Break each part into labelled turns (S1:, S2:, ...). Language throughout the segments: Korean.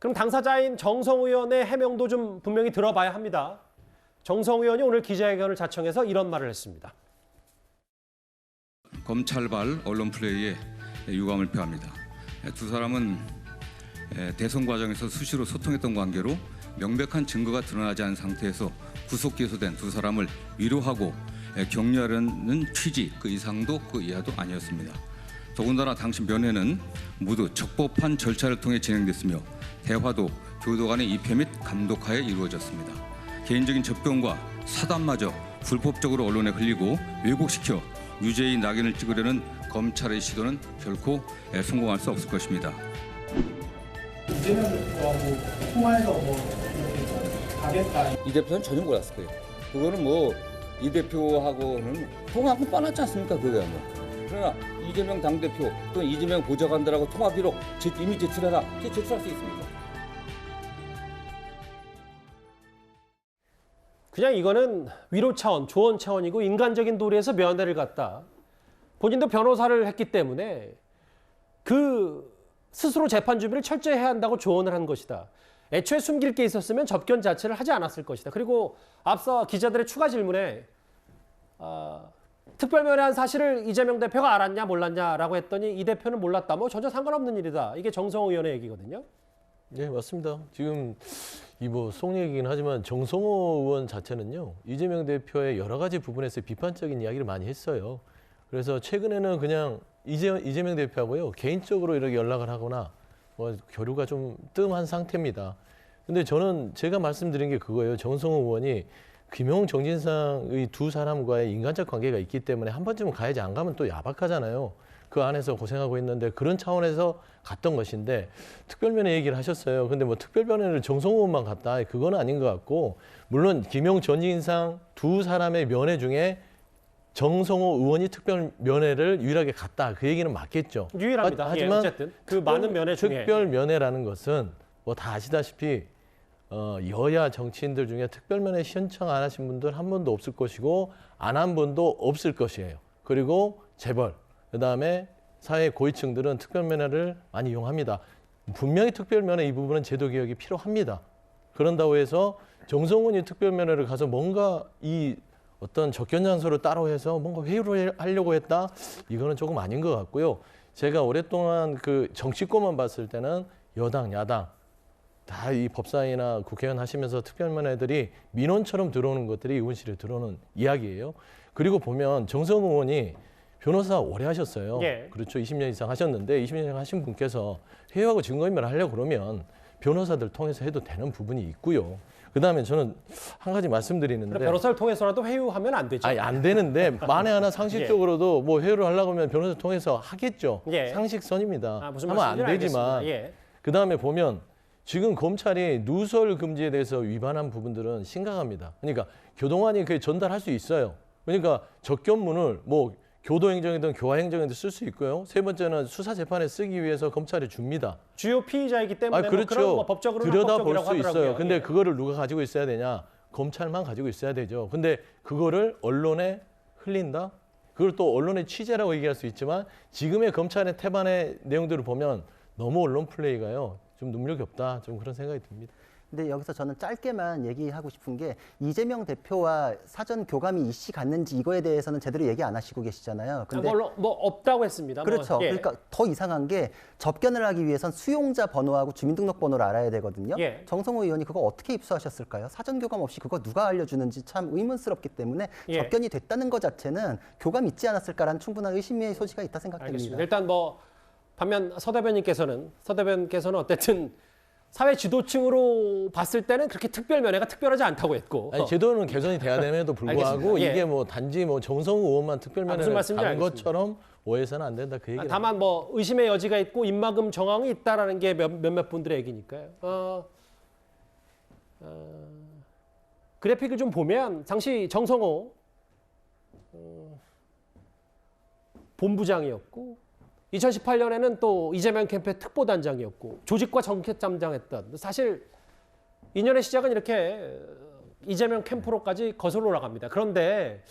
S1: 그럼 당사자인 정성호 의원의 해명도 좀 분명히 들어봐야 합니다. 정성호 의원이 오늘 기자회견을 자청해서 이런 말을 했습니다.
S2: 검찰발 언론 플레이에 유감을 표합니다. 두 사람은 대선 과정에서 수시로 소통했던 관계로 명백한 증거가 드러나지 않은 상태에서 구속 기소된 두 사람을 위로하고 격려하려는 취지 그 이상도 그 이하도 아니었습니다. 더군다나 당시 면회는 모두 적법한 절차를 통해 진행됐으며 대화도 교도 간의 입회 및 감독하에 이루어졌습니다. 개인적인 접견과 사담마저 불법적으로 언론에 흘리고 왜곡시켜 유죄의 낙인을 찍으려는 검찰의 시도는 결코 성공할 수 없을 것입니다.
S3: 이재명 대표하고 통화해서 뭐 이렇게 가겠다.
S4: 이 대표는 전혀 몰랐을 거예요. 그거는 뭐 이 대표하고는 통화하고 뻔하지 않습니까? 그거야 뭐. 그러나 이재명 당대표 또는 이재명 보좌관들하고 통화 비록 이미 제출해라. 제출할 수 있습니다.
S1: 그냥 이거는 위로 차원, 조언 차원이고 인간적인 도리에서 면회를 갔다. 본인도 변호사를 했기 때문에 그 스스로 재판 준비를 철저히 해야 한다고 조언을 한 것이다. 애초에 숨길 게 있었으면 접견 자체를 하지 않았을 것이다. 그리고 앞서 기자들의 추가 질문에 특별면회한 사실을 이재명 대표가 알았냐 몰랐냐라고 했더니 이 대표는 몰랐다. 뭐 전혀 상관없는 일이다. 이게 정성호 의원의 얘기거든요.
S5: 네, 맞습니다. 지금 이 뭐 속 얘기긴 하지만 정성호 의원 자체는요, 이재명 대표의 여러 가지 부분에서 비판적인 이야기를 많이 했어요. 그래서 최근에는 그냥 이재명 대표하고요, 개인적으로 이렇게 연락을 하거나 뭐 교류가 좀 뜸한 상태입니다. 근데 저는 제가 말씀드린 게 그거예요. 정성호 의원이 김용, 정진상의 두 사람과의 인간적 관계가 있기 때문에 한 번쯤은 가야지, 안 가면 또 야박하잖아요. 그 안에서 고생하고 있는데 그런 차원에서 갔던 것인데 특별면회 얘기를 하셨어요. 근데 뭐 특별면회를 정성호 의원만 갔다, 그건 아닌 것 같고, 물론 김용, 전진상 두 사람의 면회 중에 정성호 의원이 특별면회를 유일하게 갔다, 그 얘기는 맞겠죠.
S1: 유일합니다.
S5: 하지만
S1: 어쨌든 그 많은 면회 중에
S5: 특별면회라는 것은 뭐 다 아시다시피 여야 정치인들 중에 특별면회 신청 안 하신 분들 한 분도 없을 것이고 안 한 분도 없을 것이에요. 그리고 재벌, 그다음에 사회 고위층들은 특별면회를 많이 이용합니다. 분명히 특별면회 이 부분은 제도 개혁이 필요합니다. 그런다고 해서 정성훈이 특별면회를 가서 뭔가 이 어떤 접견 장소를 따로 해서 뭔가 회유를 하려고 했다, 이거는 조금 아닌 것 같고요. 제가 오랫동안 그 정치권만 봤을 때는 여당, 야당 다 이 법사위나 국회의원 하시면서 특별면회들이 민원처럼 들어오는 것들이 의원실에 들어오는 이야기예요. 그리고 보면 정성호 의원이 변호사 오래 하셨어요.
S1: 예.
S5: 그렇죠. 20년 이상 하셨는데 20년 이상 하신 분께서 회유하고 증거인멸을 하려고 그러면 변호사들 통해서 해도 되는 부분이 있고요. 그다음에 저는 한 가지 말씀드리는데,
S1: 변호사를 통해서라도 회유하면 안 되죠.
S5: 아니, 안 되는데 만에 하나 상식적으로도 뭐 회유를 하려고 하면 변호사 통해서 하겠죠.
S1: 예.
S5: 상식선입니다.
S1: 무슨
S5: 하면 안
S1: 말씀인지
S5: 되지만
S1: 알겠습니다. 예.
S5: 그다음에 보면 지금 검찰이 누설 금지에 대해서 위반한 부분들은 심각합니다. 그러니까 교동안이 그 전달할 수 있어요. 그러니까 접견문을 뭐 교도행정이든 교화행정이든 쓸 수 있고요. 세 번째는 수사재판에 쓰기 위해서 검찰이 줍니다.
S1: 주요 피의자이기 때문에
S5: 그렇죠.
S1: 뭐 그런 뭐 법적으로는
S5: 들여다볼
S1: 합법적이라고
S5: 수 있어요.
S1: 하더라고요.
S5: 근데
S1: 예.
S5: 그거를 누가 가지고 있어야 되냐? 검찰만 가지고 있어야 되죠. 근데 그거를 언론에 흘린다? 그걸 또 언론의 취재라고 얘기할 수 있지만 지금의 검찰의 태반의 내용들을 보면 너무 언론 플레이가요, 좀 눈물겹다, 좀 그런 생각이 듭니다.
S6: 근데 여기서 저는 짧게만 얘기하고 싶은 게, 이재명 대표와 사전 교감이 이씨 갔는지 이거에 대해서는 제대로 얘기 안 하시고 계시잖아요. 근데
S1: 뭐 없다고 했습니다.
S6: 그렇죠.
S1: 뭐, 예.
S6: 그러니까 더 이상한 게, 접견을 하기 위해선 수용자 번호하고 주민등록번호를 알아야 되거든요.
S1: 예.
S6: 정성호 의원이 그거 어떻게 입수하셨을까요? 사전 교감 없이 그거 누가 알려주는지 참 의문스럽기 때문에
S1: 예.
S6: 접견이 됐다는 것 자체는 교감 있지 않았을까라는 충분한 의심의 소지가 있다 생각됩니다.
S1: 알겠습니다. 일단 뭐 반면 서 대변께서는 어쨌든 사회 지도층으로 봤을 때는 그렇게 특별면회가 특별하지 않다고 했고.
S5: 아니, 제도는 개선이 돼야 됨에도 불구하고
S1: 알겠습니다. 예.
S5: 이게 뭐 단지 뭐 정성호 의원만
S1: 무슨
S5: 특별면회를
S1: 말씀인지
S5: 간
S1: 알겠습니다.
S5: 것처럼 오해서는 안 된다, 그 얘기는.
S1: 다만 뭐 의심의 여지가 있고 입막음 정황이 있다라는 게 몇몇 분들의 얘기니까요. 그래픽을 좀 보면 당시 정성호 본부장이었고 2018년에는 또 이재명 캠프의 특보단장이었고 조직과 정책담당했던, 사실 인연의 시작은 이렇게 이재명 캠프로까지 거슬러 올라갑니다. 그런데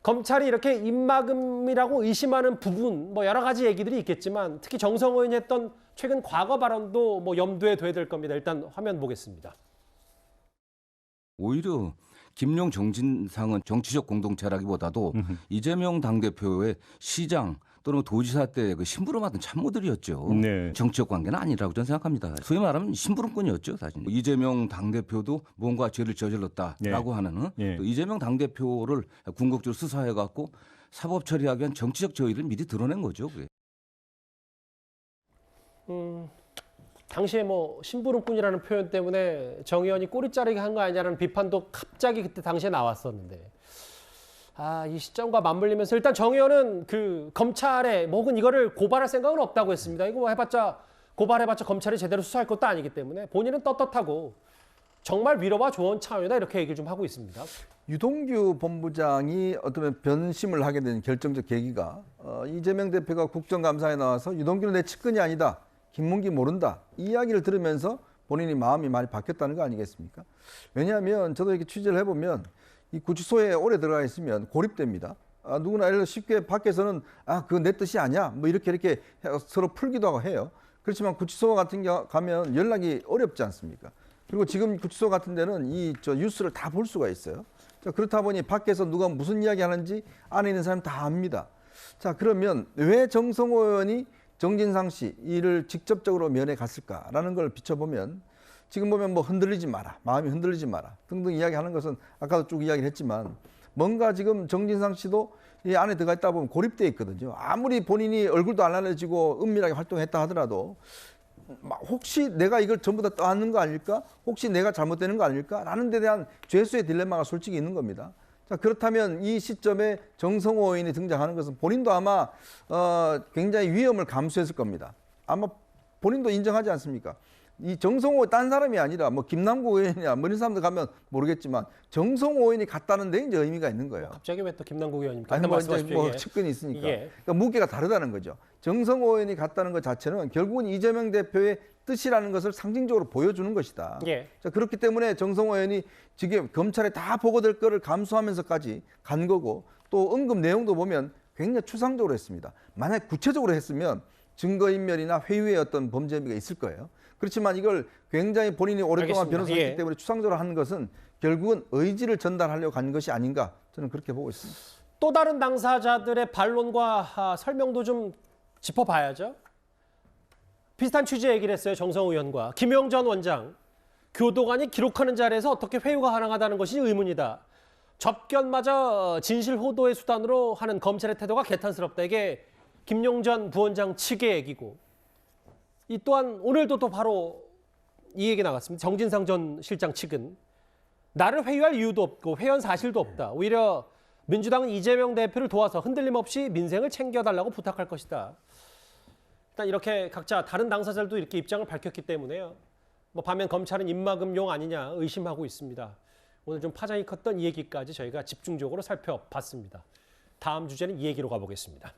S1: 검찰이 이렇게 입막음이라고 의심하는 부분, 뭐 여러 가지 얘기들이 있겠지만 특히 정성호 의원이 했던 최근 과거 발언도 뭐 염두에 둬야 될 겁니다. 일단 화면 보겠습니다.
S4: 오히려 김용 정진상은 정치적 공동체라기보다도 이재명 당대표의 시장 또는 도지사 때 그 심부름하던 참모들이었죠.
S7: 네.
S4: 정치적 관계는 아니라고 저는 생각합니다. 소위 말하면 심부름꾼이었죠, 사실. 이재명 당대표도 뭔가 죄를 저질렀다라고 하는 또 이재명 당대표를 궁극적으로 수사해갖고 사법 처리하기 위한 정치적 저의를 미리 드러낸 거죠. 그게.
S1: 당시에 뭐 심부름꾼이라는 표현 때문에 정 의원이 꼬리 자르기 한 거 아니냐는 비판도 갑자기 그때 당시에 나왔었는데 이 시점과 맞물리면서 일단 정 의원은 그 검찰에 혹은 이거를 고발할 생각은 없다고 했습니다. 이거 뭐 해봤자 고발해봤자 검찰이 제대로 수사할 것도 아니기 때문에 본인은 떳떳하고 정말 위로와 조언 차원이다 이렇게 얘기를 좀 하고 있습니다.
S8: 유동규 본부장이 어떤 변심을 하게 된 결정적 계기가 이재명 대표가 국정감사에 나와서 유동규는 내 측근이 아니다. 김문기 모른다. 이 이야기를 들으면서 본인이 마음이 많이 바뀌었다는 거 아니겠습니까? 왜냐하면 저도 이렇게 취재를 해보면 이 구치소에 오래 들어가 있으면 고립됩니다. 누구나 예를 들어 쉽게 밖에서는 그건 내 뜻이 아니야. 뭐 이렇게 서로 풀기도 하고 해요. 그렇지만 구치소 같은 경 가면 연락이 어렵지 않습니까? 그리고 지금 구치소 같은 데는 뉴스를 다 볼 수가 있어요. 자, 그렇다 보니 밖에서 누가 무슨 이야기 하는지 안에 있는 사람 다 압니다. 자, 그러면 왜 정성호 의원이 정진상 씨 이를 직접적으로 면회 갔을까라는 걸 비춰보면 지금 보면 뭐 흔들리지 마라, 마음이 흔들리지 마라 등등 이야기하는 것은 아까도 쭉 이야기를 했지만 뭔가 지금 정진상 씨도 이 안에 들어가 있다 보면 고립돼 있거든요. 아무리 본인이 얼굴도 안 알려지고 은밀하게 활동했다 하더라도 혹시 내가 이걸 전부 다 떠안는 거 아닐까? 혹시 내가 잘못되는 거 아닐까? 라는 데 대한 죄수의 딜레마가 솔직히 있는 겁니다. 자, 그렇다면 이 시점에 정성호 의원이 등장하는 것은 본인도 아마 굉장히 위험을 감수했을 겁니다. 아마 본인도 인정하지 않습니까? 이 정성호 딴 사람이 아니라 뭐 김남국 의원이나 뭐 이런 사람들 가면 모르겠지만 정성호 의원이 갔다는 데 이제 의미가 있는 거예요.
S1: 갑자기 왜 또 김남국 의원입니까?
S8: 아니 뭐 이제 뭐 측근이 있으니까. 그러니까 무게가 다르다는 거죠. 정성호 의원이 갔다는 것 자체는 결국은 이재명 대표의 뜻이라는 것을 상징적으로 보여주는 것이다. 자, 그렇기 때문에 정성호 의원이 지금 검찰에 다 보고될 거를 감수하면서까지 간 거고 또 언급 내용도 보면 굉장히 추상적으로 했습니다. 만약 구체적으로 했으면 증거인멸이나 회유의 어떤 범죄 혐의가 있을 거예요. 그렇지만 이걸 굉장히 본인이 오랫동안 변호사였기 때문에 추상적으로 한 것은 결국은 의지를 전달하려고 간 것이 아닌가 저는 그렇게 보고 있습니다.
S1: 또 다른 당사자들의 반론과 설명도 좀 짚어봐야죠. 비슷한 취지 얘기를 했어요. 정성호 의원과 김용 전 원장. 교도관이 기록하는 자리에서 어떻게 회유가 가능하다는 것이 의문이다. 접견마저 진실 호도의 수단으로 하는 검찰의 태도가 개탄스럽다. 이게 김용 전 부원장 측의 얘기고 이 또한 오늘도 또 바로 이 얘기 나갔습니다. 정진상 전 실장 측은 나를 회유할 이유도 없고 회연 사실도 없다. 오히려 민주당은 이재명 대표를 도와서 흔들림 없이 민생을 챙겨달라고 부탁할 것이다. 일단 이렇게 각자 다른 당사자들도 이렇게 입장을 밝혔기 때문에요. 뭐 반면 검찰은 입막음용 아니냐 의심하고 있습니다. 오늘 좀 파장이 컸던 이 얘기까지 저희가 집중적으로 살펴봤습니다. 다음 주제는 이 얘기로 가보겠습니다.